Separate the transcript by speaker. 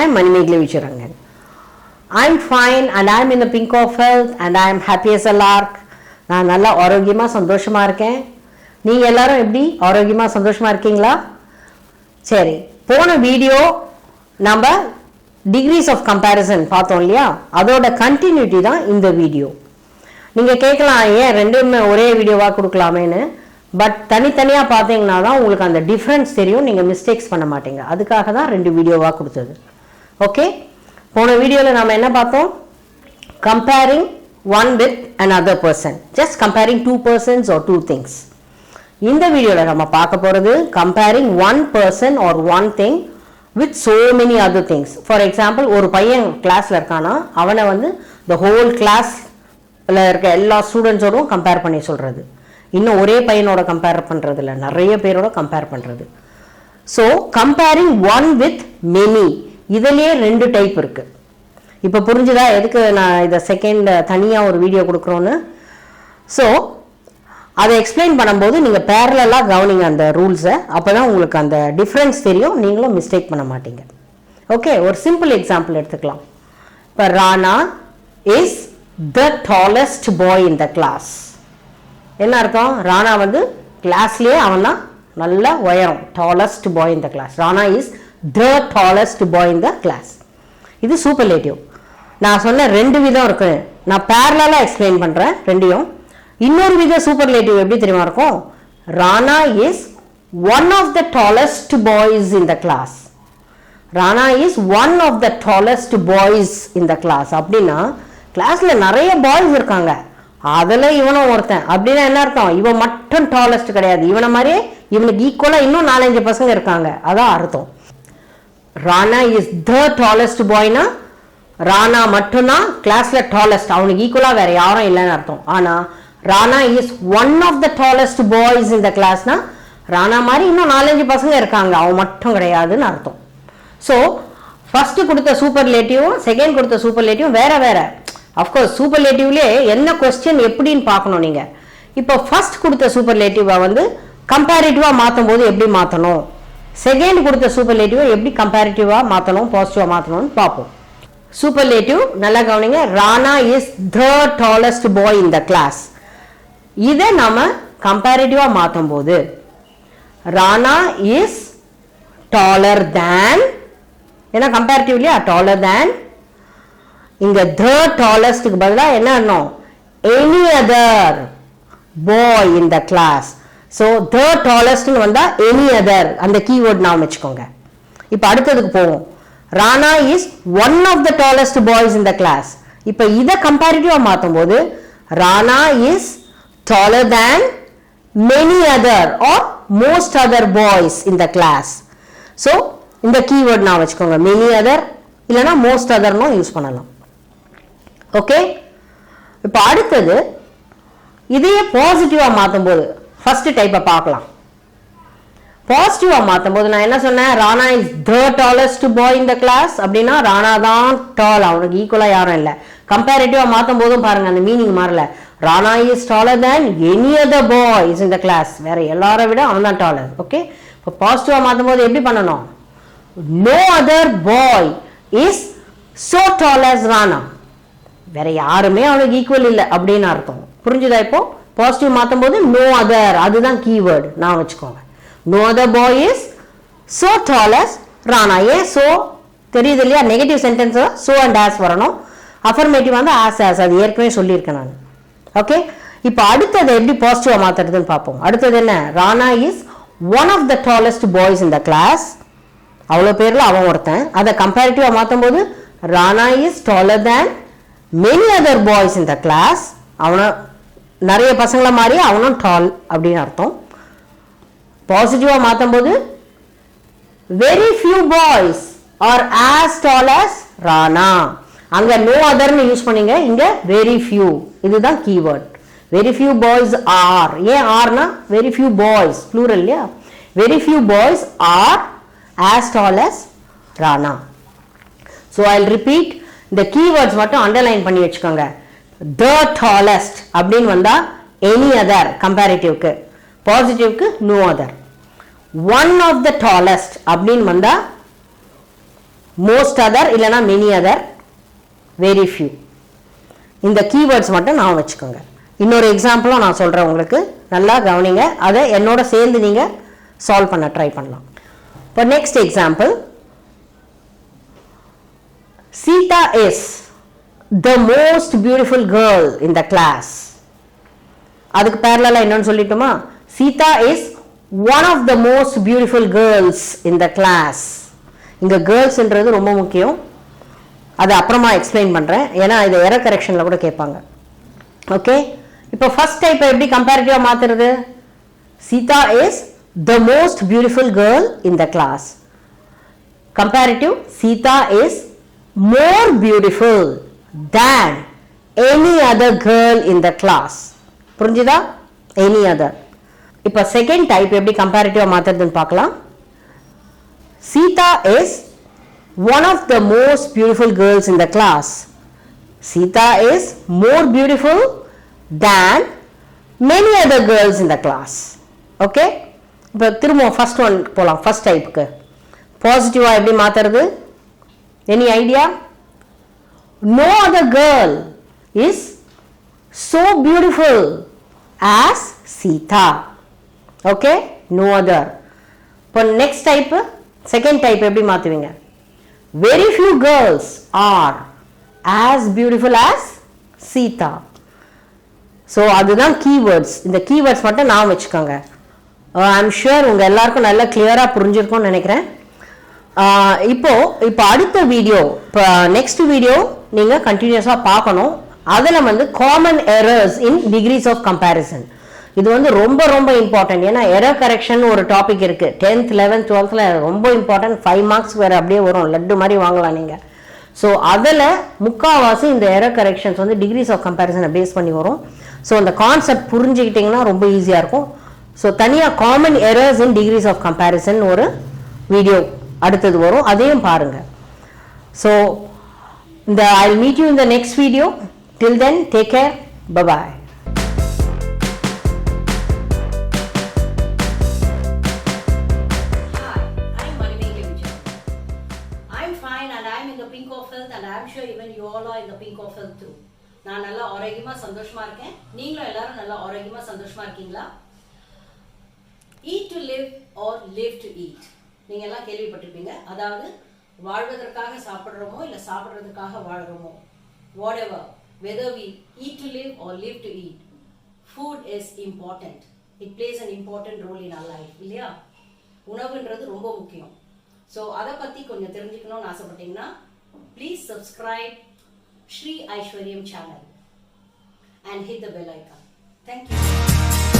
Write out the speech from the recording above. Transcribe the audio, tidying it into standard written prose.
Speaker 1: am Manimegli Vicharangan. I am fine and I am in the pink of health and I am happy as a lark. நான் நல்லா ஆரோக்கியமாக சந்தோஷமாக இருக்கேன். நீங்கள் எல்லாரும் எப்படி ஆரோக்கியமாக சந்தோஷமாக இருக்கீங்களா? சரி, போன வீடியோ நம்ம டிகிரிஸ் ஆஃப் கம்பேரிசன் பார்த்தோம் இல்லையா? அதோட கண்டினியூட்டி தான் இந்த வீடியோ. நீங்கள் கேட்கலாம், ஏன் ரெண்டுமே ஒரே வீடியோவாக கொடுக்கலாமேன்னு. பட் தனித்தனியாக பார்த்தீங்கன்னா தான் உங்களுக்கு அந்த டிஃப்ரென்ஸ் தெரியும், நீங்கள் மிஸ்டேக்ஸ் பண்ண மாட்டீங்க. அதுக்காக தான் 2 வீடியோவாக கொடுத்தது. ஓகே, போன வீடியோவில் நம்ம என்ன பார்த்தோம்? Comparing one with another person, just comparing 2 persons or 2 things. இந்த வீடியோவில் நம்ம பார்க்க போகிறது comparing one person or one thing with so many other things. For example, ஒரு பையன் கிளாஸில் இருக்கானா அவனை வந்து the whole கிளாஸில் இருக்க எல்லா ஸ்டூடெண்ட்ஸோடும் கம்பேர் பண்ணி சொல்கிறது. இன்னும் ஒரே பையனோட கம்பேர் பண்ணுறது இல்லை, நிறைய பேரோட கம்பேர் பண்ணுறது. So comparing one with many, இதுலேயே 2 டைப் இருக்குது. இப்போ புரிஞ்சுதா எதுக்கு நான் இதை செகண்ட் தனியாக ஒரு வீடியோ கொடுக்குறோன்னு? ஸோ அதை எக்ஸ்பிளைன் பண்ணும்போது நீங்கள் பேரலாக கவனிங்க அந்த ரூல்ஸை, அப்போ தான் உங்களுக்கு அந்த டிஃப்ரென்ஸ் தெரியும், நீங்களும் மிஸ்டேக் பண்ண மாட்டீங்க. ஓகே, ஒரு சிம்பிள் எக்ஸாம்பிள் எடுத்துக்கலாம். இப்போ Rana is the tallest boy in the class. என்ன அர்த்தம்? ராணா வந்து கிளாஸ்லேயே அவன் தான் நல்ல உயரம், tallest boy in the class. Rana is the tallest boy in the class. இது சூப்பர்லேட்டிவ். நான் சொன்ன 2 விதம் இருக்கு, நான் பேரலாக எக்ஸ்பிளைன் பண்ணுறேன் ரெண்டையும். இன்னொரு வித சூப்பர்லேட்டிவ் எப்படி தெரியுமா இருக்கும்? Rana is one of the tallest boys in the class. Rana is one of the tallest boys in the class. அப்படின்னா கிளாஸில் நிறைய பாய்ஸ் இருக்காங்க, அதில் இவனும் ஒருத்தன். அப்படின்னா என்ன அர்த்தம்? இவன் மட்டும் டாலஸ்ட் கிடையாது, இவனை மாதிரியே இவனுக்கு ஈக்குவலாக இன்னும் 4-5 பசங்க இருக்காங்க, அதான் அர்த்தம். ராணா இஸ் த டாலஸ்ட் பாய்னா ராணா மட்டும்தான் கிளாஸில் டாலஸ்ட், அவனுக்கு ஈக்குவலாக வேற யாரும் இல்லைன்னு அர்த்தம். ஆனால் Rana is one of the tallest boys இந்த கிளாஸ்னா ராணா மாதிரி இன்னும் 4-5 பசங்க இருக்காங்க, அவன் மட்டும் கிடையாதுன்னு அர்த்தம். ஸோ ஃபர்ஸ்ட் கொடுத்த சூப்பர்லேட்டிவும் செகண்ட் கொடுத்த சூப்பர்லேட்டிவும் வேற வேற. அஃப்கோர்ஸ் சூப்பர்லேட்டிவ்லேயே என்ன கொஸ்டின் எப்படின்னு பார்க்கணும் நீங்கள். இப்போ ஃபர்ஸ்ட் கொடுத்த சூப்பர்லேட்டிவை வந்து கம்பேரிட்டிவாக மாற்றும் போது எப்படி மாற்றணும், செகண்ட் கொடுத்த சூப்பர்லேட்டிவை எப்படி கம்பேரிட்டிவாக மாற்றணும், பாசிட்டிவாக மாற்றணும்னு பார்ப்போம். சூப்பர்லேட்டிவ் நல்லா கவனிங்க. Rana is the tallest boy in the class. இதை நம்ம கம்பேரிட்டிவாக மாற்றும் போது ராணா இஸ் டாலர் தேன், ஏன்னா கம்பேரிட்டிவ் இல்லையா, டாலர் தேன். இங்க த டாலஸ்டுக்கு பதிலாக என்ன பண்ணணும்? Any other boy in the class. So the டாலஸ்ட்னு வந்தால் எனி அதர், அந்த கீவேர்ட் நான் வச்சுக்கோங்க. இப்போ அடுத்ததுக்கு போவோம். Rana is one of the tallest boys in the class. இப்போ இதை கம்பேரிட்டிவாக மாற்றும் போது Rana is taller than many other or most other boys in the class. So இந்த கீவேர்ட் நான் வச்சுக்கோங்க, மெனி அதர் இல்லைனா மோஸ்ட் அதர்னும் யூஸ் பண்ணலாம். ஓகே, இப்போ அடுத்தது இதையே பாசிட்டிவாக மாற்றும் போது ஃபர்ஸ்ட் டைப்பை பார்க்கலாம். பாசிட்டிவாக மாற்றும் போது நான் என்ன சொன்னேன்? Rana is the tallest boy in the class. அப்படின்னா ராணா தான் டால், அவனுக்கு ஈக்குவலாக யாரும் இல்லை. கம்பேரிட்டிவாக மாற்றும் போதும் பாருங்க அந்த மீனிங் மாறல. Rana is taller than any other boys in the class, வேற எல்லாரை விட அவன் தான் டாலர். ஓகே, இப்போ பாசிட்டிவாக மாற்றும் போது எப்படி பண்ணணும்? No other boy is so tall as Rana, வேற யாருமே அவனுக்கு ஈக்குவல் இல்லை அப்படின்னு அர்த்தம். புரிஞ்சுதா? இப்போ பாசிட்டிவ் மாற்றும் போது நோ அதர், அதுதான் கீவேர்டு நான் வச்சுக்கோங்க. No other boy is so tall as Rana. ஏன் சோ தெரியுது இல்லையா? Negative sentence so and as வரணும், அஃபர்மேட்டிவ் வந்து ஆஸ் ஆஸ், அது ஏற்கனவே சொல்லியிருக்கேன் நான். ஓகே, இப்போ அடுத்தது எப்படி பாசிட்டிவாக மாற்றுறதுன்னு பார்ப்போம். அடுத்தது என்ன? Rana is one of the tallest boys in the class. அவ்வளோ பேரில் அவன் ஒருத்தன். அதை கம்பேரிட்டிவாக மாற்றும் போது Rana is taller than many other boys in the class. அவனை நிறைய பசங்களை மாதிரி அவனும் டால் அப்படின்னு அர்த்தம். பாசிட்டிவாக மாற்றும் போது very few boys are as tall as Rana. அங்க நோ அதர்னு யூஸ் பண்ணீங்க, இங்க வெரி ஃபியூ, இதுதான் keyword. Very few boys are, ஏன் ஆர்னா வெரி ஃபியூ பாய்ஸ் ப்ளூரல் இல்லையா? Very few boys are as tall as Rana. So I will repeat, இந்த keywords மட்டும் அண்டர்லைன் பண்ணி வச்சுக்கோங்க. த டாலஸ்ட் அப்படின்னு வந்தா எனி அதர் கம்பேரிட்டிவ்க்கு, பாசிட்டிவ்க்கு no other. One of the tallest அப்படின்னு வந்தா மோஸ்ட் அதர் இல்லைனா மெனி அதர், வெரி ஃபியூ. இந்த கீவேர்ட்ஸ் மட்டும் நான் வச்சுக்கோங்க. இன்னொரு எக்ஸாம்பிளும் நான் சொல்கிறேன் உங்களுக்கு, நல்லா கவனிங்க. அதை என்னோட சேர்ந்து நீங்கள் சால்வ் பண்ண ட்ரை பண்ணலாம். இப்போ next example, Sita is the most beautiful girl in the class. அதுக்கு parallel என்னன்னு சொல்லிட்டுமா, Sita is one of the most beautiful girls in the class. இங்க கேர்ள்ஸ்ன்றது ரொம்ப முக்கியம், அது அப்புறமா எக்ஸ்பிளைன் பண்ணுறேன், ஏன்னா இது எரர் கரெக்ஷனில் கூட கேட்பாங்க. ஓகே, இப்போ ஃபர்ஸ்ட் டைப் எப்படி கம்பேரிட்டிவாக மாற்றுறது? Sita is the most beautiful girl in the class. Comparative, Sita is more beautiful than any other girl in the class. புரிஞ்சுதா? any other. இப்போ செகண்ட் டைப் எப்படி கம்பேரிட்டிவாக மாற்றுறதுன்னு பார்க்கலாம். Sita is one of the most beautiful girls in the class. Sita is more beautiful than many other girls in the class. Okay, இப்போ திரும்ப first one போகலாம். First டைப்புக்கு பாசிட்டிவாக எப்படி மாற்றுறது? Any idea? No other girl is so beautiful as Sita. Okay, no other. இப்போ next type, second type எப்படி மாற்றுவீங்க? Very few girls are as beautiful as Sita. So அதுதான் keywords. இந்த கீவேர்ட்ஸ் மட்டும் நான் வச்சுக்கோங்க. ஐம் ஷுர் உங்கள் எல்லாருக்கும் நல்லா கிளியராக புரிஞ்சிருக்கும்னு நினைக்கிறேன். இப்போ அடுத்த வீடியோ, இப்போ நெக்ஸ்ட் வீடியோ நீங்கள் கண்டினியூஸாக பார்க்கணும். அதில் common errors in degrees of comparison. இது ரொம்ப ரொம்ப இம்பார்ட்டன்ட். ஏன்னா எரர் கரெக்ஷன் ஒரு டாபிக் இருக்குது 10th 11th 12th ரொம்ப இம்பார்ட்டன்ட். 5 மார்க்ஸ் வேறு அப்படியே வரும், லட்டு மாதிரி வாங்கலாம் நீங்கள். ஸோ அதில் முக்கால்வாசி இந்த எரர் கரெக்ஷன்ஸ் டிகிரிஸ் ஆஃப் கம்பேரிசனை பேஸ் பண்ணி வரும். ஸோ அந்த கான்செப்ட் புரிஞ்சுக்கிட்டிங்கன்னா ரொம்ப ஈஸியாக இருக்கும். ஸோ தனியாக common errors in degrees of comparison ஒரு வீடியோ அடுத்தது வரும், அதையும் பாருங்கள். So I will meet you in the next video. Till then take care, bye. நான் நல்லா ஆரோக்கியமா சந்தோஷமா இருக்கேன். நீங்களும் எல்லாரும் நல்லா ஆரோக்கியமா சந்தோஷமா இருக்கீங்களா? eat to live or live to eat, நீங்க எல்லாம் கேள்விப்பட்டிருப்பீங்க. அதாவது வாழ்வதற்காக சாப்பிடுறோமோ இல்ல சாப்பிடுறதுக்காக வாழ்றோமோ, whatever, whether we eat to live or live to eat, food is important. It plays an important role in our life, இல்லையா? உணவுன்றது ரொம்ப முக்கியம். ஸோ அதை பத்தி கொஞ்சம் தெரிஞ்சுக்கணும்னு ஆசைப்பட்டீங்கன்னா please subscribe Shri Aishwaryam channel and hit the bell icon. Thank you.